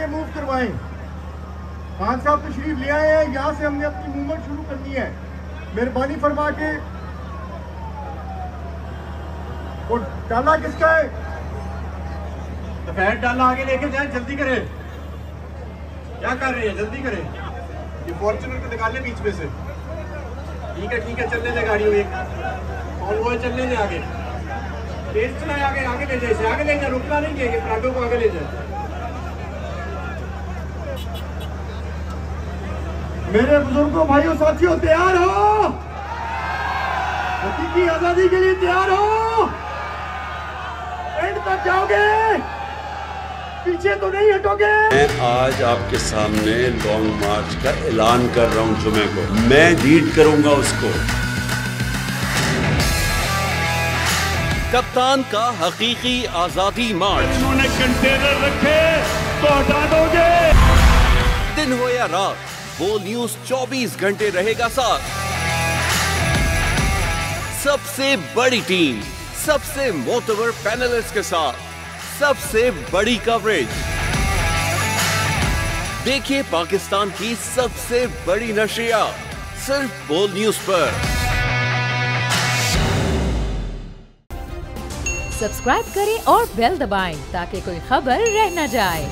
आगे मूव करवाएं। खान साहब तशरीफ ले आए हैं, यहाँ से हमने अपनी मूवमेंट शुरू करनी है। मेहरबानी फरमा के। वो डाला किसका है? सफेद डाला आगे लेके जाए, जल्दी करें। क्या कर रहे हैं, जल्दी करें। ये फॉर्च्यूनर को निकालने बीच में से। ठीक है चलने दे गाड़ी में, और वो चलने दे आगे, तेज चलाए, आगे आगे ले जाए, आगे ले जाए, रुकना नहीं है, प्राडो को आगे ले जाए। मेरे बुजुर्गों, भाइयों, साथियों, तैयार हो? हकीकी आजादी के लिए तैयार हो? एंड तक जाओगे? पीछे तो नहीं हटोगे? मैं आज आपके सामने लॉन्ग मार्च का ऐलान कर रहा हूं। जुमे को मैं लीड करूंगा उसको। कप्तान का हकीकी आजादी मार्च। उन्होंने कंटेनर रखे तो हटा दोगे? दिन हो या रात, वो न्यूज 24 घंटे रहेगा साथ। सबसे बड़ी टीम, सबसे मोतबर पैनलिस्ट के साथ, सबसे बड़ी कवरेज। देखिए पाकिस्तान की सबसे बड़ी नशरियात सिर्फ बोल न्यूज पर। सब्सक्राइब करें और बेल दबाएं ताकि कोई खबर रह न जाए।